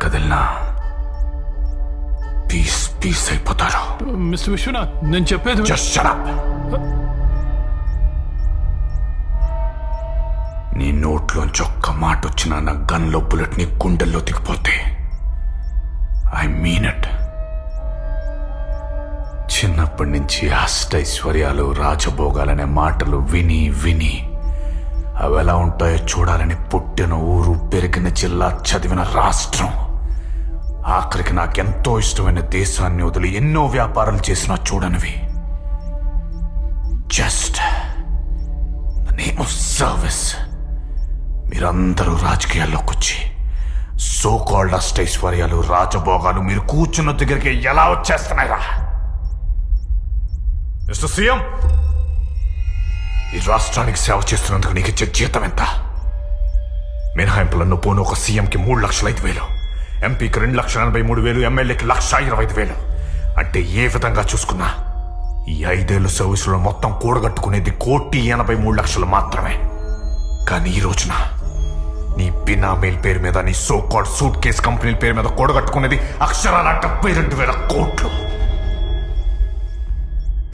కదిలినా piece piece అయిపోతారు. Mister Vishwanath, నేను చెప్పేది జస్ట్ షట్ అప్. నీ నోట్లోంచి ఒక్క మాట వచ్చినా నా గన్లో బుల్లెట్ నీ గుండెల్లో దిగిపోతే ఐ మీన్ ఇట్. చిన్నప్పటి నుంచి అష్టైశ్వర్యాలు రాజభోగాలనే మాటలు విని విని అవి ఎలా ఉంటాయో చూడాలని పుట్టిన ఊరు, పెరిగిన జిల్లా, చదివిన రాష్ట్రం, ఆఖరికి నాకెంతో ఇష్టమైన దేశాన్ని వదిలి ఎన్నో వ్యాపారాలు చేసినా చూడనివి. జస్ట్ నేమ్ ఆఫ్ సర్వీస్ మీరందరూ రాజకీయాల్లోకి వచ్చి సో కాల్డ్ అష్టైశ్వర్యాలు, రాజభోగాలు మీరు కూర్చున్న దగ్గరికి ఎలా వచ్చేస్తున్నాయిరా? మిస్టర్ సీఎం, ఈ రాష్ట్రానికి సేవ చేస్తున్నందుకు నీకు ఇచ్చే జీతం ఎంత? మినహాయింపులను పోను ఒక సీఎంకి 3,05,000, ఎంపీకి 2,83,000, ఎమ్మెల్యేకి 1,25,000. అంటే ఏ విధంగా చూసుకున్నా ఈ 5 ఏళ్ల సర్వీసులో మొత్తం కూడగట్టుకునేది 1,83,00,000 మాత్రమే. కానీ ఈ రోజున నీ బినామీల పేరు మీద, నీ సో కాల్డ్ సూట్ కేస్ కంపెనీల పేరు మీద కూడగట్టుకునేది అక్షరాల 72,000 కోట్లు.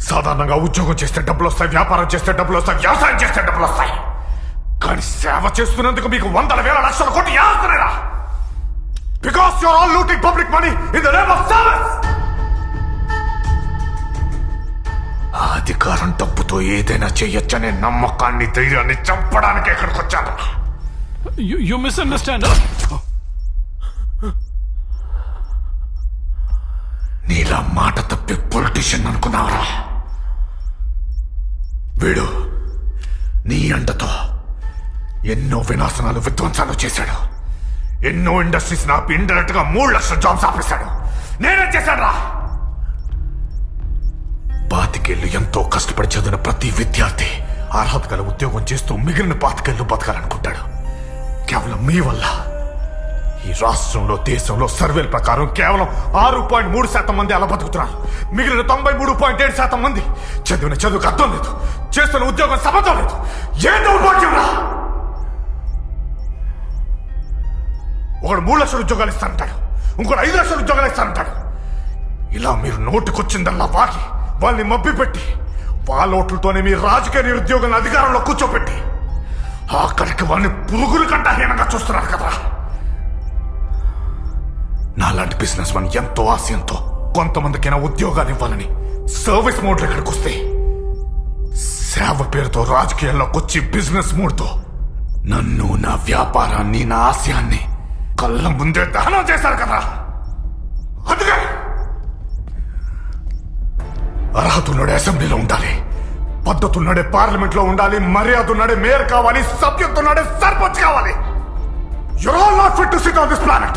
సాధారణంగా ఉద్యోగం చేస్తే డబ్బులు వస్తాయి, వ్యాపారం చేస్తే డబ్బులు వస్తాయి, వ్యవసాయం చేస్తే డబ్బులు వస్తాయి. కానీ సేవ చేస్తున్నందుకు మీకు 100,000 కోట్లు యాస్తున్నారా? Because you're all looting public money in the name of service. ఆ అధికారం డబ్బుతో ఏదైనా చేయొచ్చనే నమ్మకాన్ని, ధైర్యాన్ని చంపడానికి ఎక్కడికి వచ్చాను. You misunderstand. నీలా మాట తప్పి పొలిటీషియన్ అనుకున్నావరా? వీడు నీ అండతో ఎన్నో వినాశనాలు, విధ్వంసాలు చేశాడు. ఎన్నో ఇండస్ట్రీస్ ఆపి ఇండైరెక్ట్ గా 3 లక్షల జాబ్స్ ఆపేశాడు. నేనే చేశాడు రా. 25 ఏళ్ళు ఎంతో కష్టపడి చదివిన ప్రతి విద్యార్థి అర్హత గల ఉద్యోగం చేస్తూ మిగిలిన 25 ఏళ్ళు బతకాలనుకుంటాడు. కేవలం మీ వల్ల ఈ రాష్ట్రంలో, దేశంలో సర్వేల ప్రకారం కేవలం 6.3% మంది అలా బతుకుతున్నారు. మిగిలిన 93.7% మంది చదివిన చదువుకు అర్థం లేదు, చేస్తున్న ఉద్యోగం సంబంధం లేదు. ఏ దౌర్భాగ్యం రా! ఒకడు 3 లక్షల ఉద్యోగాలు ఇస్తానంటాడు, ఇంకోటి 5 లక్షల ఉద్యోగాలు ఇస్తానంటాడు. ఇలా మీరు నోటుకొచ్చిందల్లా వాగి వాళ్ళని మబ్బి పెట్టి వాళ్ళ ఓట్లతోనే మీ రాజకీయ నిరుద్యోగులను అధికారంలో కూర్చోబెట్టి ఆఖరికి వాళ్ళని పురుగుల కంట హీనంగా చూస్తున్నారు కదా. నాలాంటి బిజినెస్ మన్ ఎంతో ఆశయంతో కొంతమందికైనా ఉద్యోగాలు ఇవ్వాలని సర్వీస్ మోడ్లో ఇక్కడికి వస్తే, సేవ పేరుతో రాజకీయాల్లోకి వచ్చి బిజినెస్ మూడ్తో నన్ను, నా వ్యాపారాన్ని, నా ఆశయాన్ని కళ్ళ ముందే దహనం చేశారు కదా. అందుకే అర్హత ఉన్నాడే అసెంబ్లీలో ఉండాలి, పద్ధతి ఉన్నాడే పార్లమెంట్ లో ఉండాలి, మర్యాద ఉన్నాడే మేయర్ కావాలి, సభ్యత ఉన్నాడే సర్పంచ్ కావాలి. You're all not fit to sit on this planet.